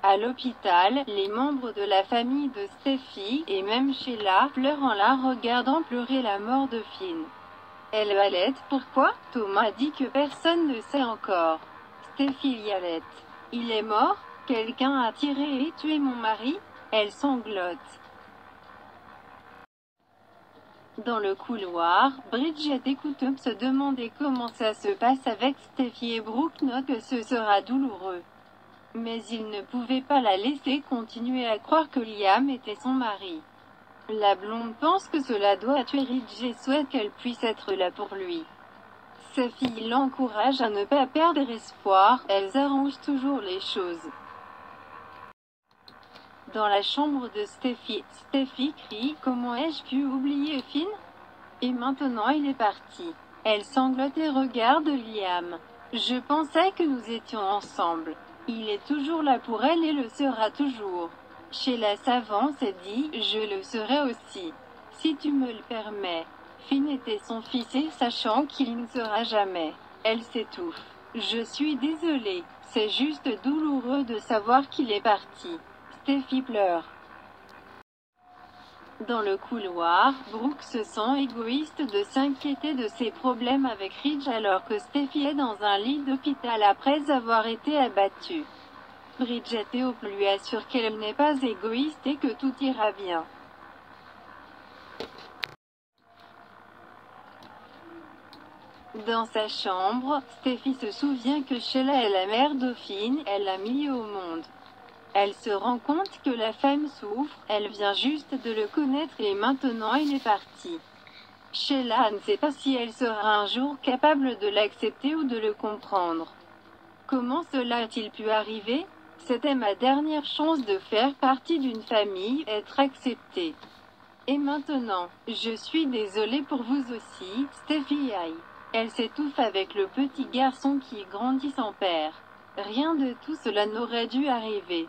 À l'hôpital, les membres de la famille de Steffi, et même Sheila, pleurent en la regardant pleurer la mort de Finn. Elle halète. Pourquoi? Thomas dit que personne ne sait encore. Steffi halète. Il est mort? Quelqu'un a tiré et tué mon mari? Elle sanglote. Dans le couloir, Bridget écoute se demander comment ça se passe avec Steffi et Brooke note que ce sera douloureux. Mais il ne pouvait pas la laisser continuer à croire que Liam était son mari. La blonde pense que cela doit tuer Ridge et souhaite qu'elle puisse être là pour lui. Sa fille l'encourage à ne pas perdre espoir, elles arrangent toujours les choses. Dans la chambre de Steffi, Steffi crie « Comment ai-je pu oublier Finn? Et maintenant il est parti. » Elle sanglote et regarde Liam. « Je pensais que nous étions ensemble. Il est toujours là pour elle et le sera toujours. » Sheila s'avance et dit « Je le serai aussi. Si tu me le permets. » Finn était son fils et sachant qu'il ne sera jamais. Elle s'étouffe. « Je suis désolée. C'est juste douloureux de savoir qu'il est parti. » Steffi pleure. Dans le couloir, Brooke se sent égoïste de s'inquiéter de ses problèmes avec Ridge alors que Steffi est dans un lit d'hôpital après avoir été abattue. Bridget et Hope lui assure qu'elle n'est pas égoïste et que tout ira bien. Dans sa chambre, Steffi se souvient que Sheila est la mère de Finn, elle l'a mis au monde. Elle se rend compte que la femme souffre, elle vient juste de le connaître et maintenant il est parti. Sheila ne sait pas si elle sera un jour capable de l'accepter ou de le comprendre. Comment cela a-t-il pu arriver? C'était ma dernière chance de faire partie d'une famille, être acceptée. Et maintenant, je suis désolée pour vous aussi, Steffi aïe. Elle s'étouffe avec le petit garçon qui grandit sans père. Rien de tout cela n'aurait dû arriver.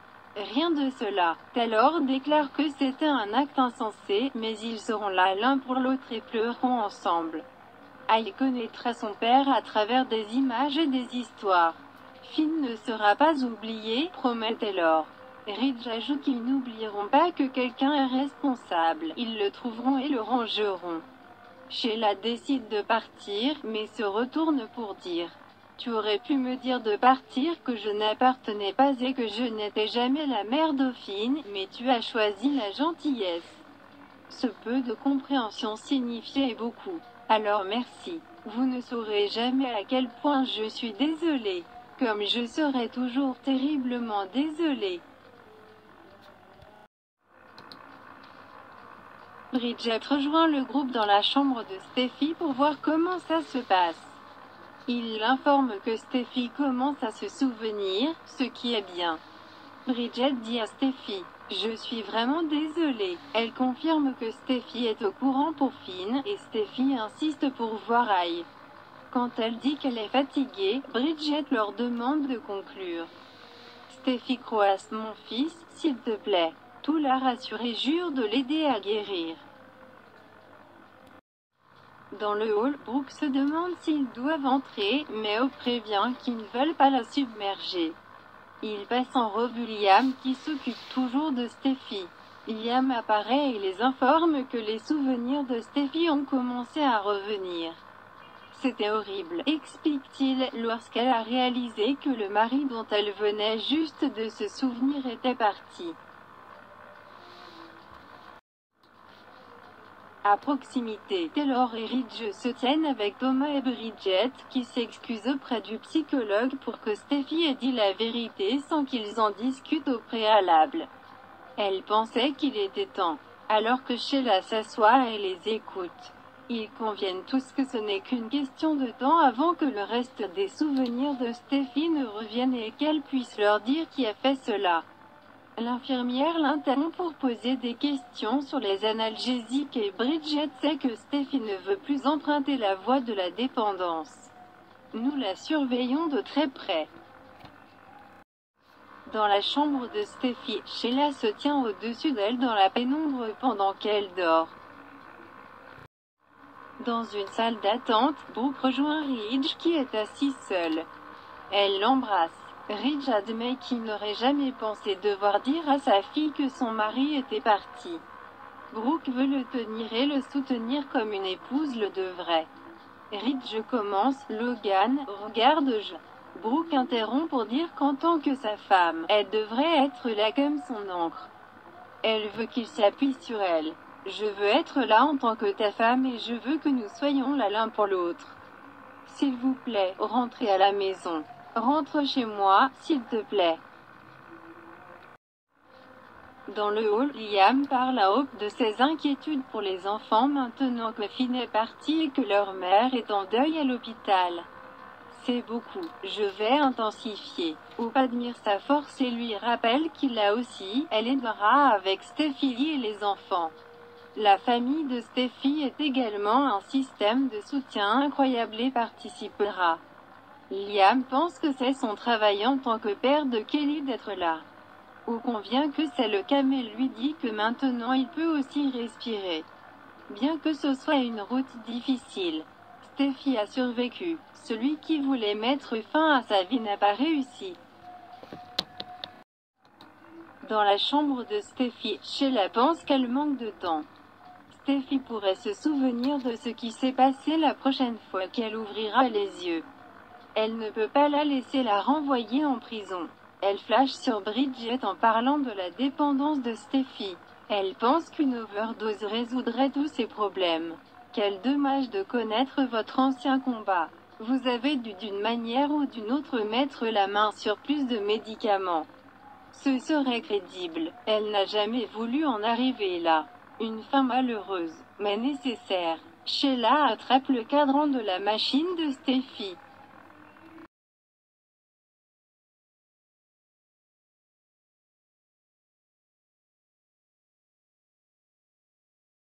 Rien de cela. Taylor déclare que c'était un acte insensé, mais ils seront là l'un pour l'autre et pleureront ensemble. Aïe connaîtra son père à travers des images et des histoires. Finn ne sera pas oublié, promet Taylor. Ridge ajoute qu'ils n'oublieront pas que quelqu'un est responsable, ils le trouveront et le rangeront. Sheila décide de partir, mais se retourne pour dire « Tu aurais pu me dire de partir, que je n'appartenais pas et que je n'étais jamais la mère de Finn, mais tu as choisi la gentillesse. » Ce peu de compréhension signifiait beaucoup. Alors merci. Vous ne saurez jamais à quel point je suis désolée. Comme je serai toujours terriblement désolée. Bridget rejoint le groupe dans la chambre de Steffi pour voir comment ça se passe. Il l'informe que Steffi commence à se souvenir, ce qui est bien. Bridget dit à Steffi « Je suis vraiment désolée ». Elle confirme que Steffi est au courant pour Finn, et Steffi insiste pour voir Aïe. Quand elle dit qu'elle est fatiguée, Bridget leur demande de conclure. Steffi croasse « Mon fils, s'il te plaît ». Tout la rassure et jure de l'aider à guérir. Dans le hall, Brooke se demande s'ils doivent entrer, mais Hope prévient qu'ils ne veulent pas la submerger. Il passe en revue Liam qui s'occupe toujours de Steffi. Liam apparaît et les informe que les souvenirs de Steffi ont commencé à revenir. C'était horrible, explique-t-il, lorsqu'elle a réalisé que le mari dont elle venait juste de se souvenir était parti. À proximité, Taylor et Ridge se tiennent avec Thomas et Bridget, qui s'excusent auprès du psychologue pour que Steffi ait dit la vérité sans qu'ils en discutent au préalable. Elle pensait qu'il était temps. Alors que Sheila s'assoit et les écoute. Ils conviennent tous que ce n'est qu'une question de temps avant que le reste des souvenirs de Steffi ne reviennent et qu'elle puisse leur dire qui a fait cela. L'infirmière l'interrompt pour poser des questions sur les analgésiques et Bridget sait que Steffi ne veut plus emprunter la voie de la dépendance. Nous la surveillons de très près. Dans la chambre de Steffi, Sheila se tient au-dessus d'elle dans la pénombre pendant qu'elle dort. Dans une salle d'attente, Brooke rejoint Ridge qui est assis seul. Elle l'embrasse. Ridge admet qu'il n'aurait jamais pensé devoir dire à sa fille que son mari était parti. Brooke veut le tenir et le soutenir comme une épouse le devrait. Ridge commence, Logan, regarde-je. Brooke interrompt pour dire qu'en tant que sa femme, elle devrait être là comme son encre. Elle veut qu'il s'appuie sur elle. Je veux être là en tant que ta femme et je veux que nous soyons là l'un pour l'autre. S'il vous plaît, rentrez à la maison. Rentre chez moi, s'il te plaît. Dans le hall, Liam parle à Hope de ses inquiétudes pour les enfants maintenant que Finn est parti et que leur mère est en deuil à l'hôpital. C'est beaucoup. Je vais intensifier. Hope admire sa force et lui rappelle qu'il l'a aussi. Elle aidera avec Steffy et les enfants. La famille de Steffy est également un système de soutien incroyable et participera. Liam pense que c'est son travail en tant que père de Kelly d'être là. Hope convient que c'est le cas mais lui dit que maintenant il peut aussi respirer. Bien que ce soit une route difficile. Steffy a survécu. Celui qui voulait mettre fin à sa vie n'a pas réussi. Dans la chambre de Steffy, Sheila pense qu'elle manque de temps. Steffy pourrait se souvenir de ce qui s'est passé la prochaine fois qu'elle ouvrira les yeux. Elle ne peut pas la laisser la renvoyer en prison. Elle flash sur Bridget en parlant de la dépendance de Steffy. Elle pense qu'une overdose résoudrait tous ses problèmes. Quel dommage de connaître votre ancien combat. Vous avez dû d'une manière ou d'une autre mettre la main sur plus de médicaments. Ce serait crédible. Elle n'a jamais voulu en arriver là. Une fin malheureuse, mais nécessaire. Sheila attrape le cadran de la machine de Steffy.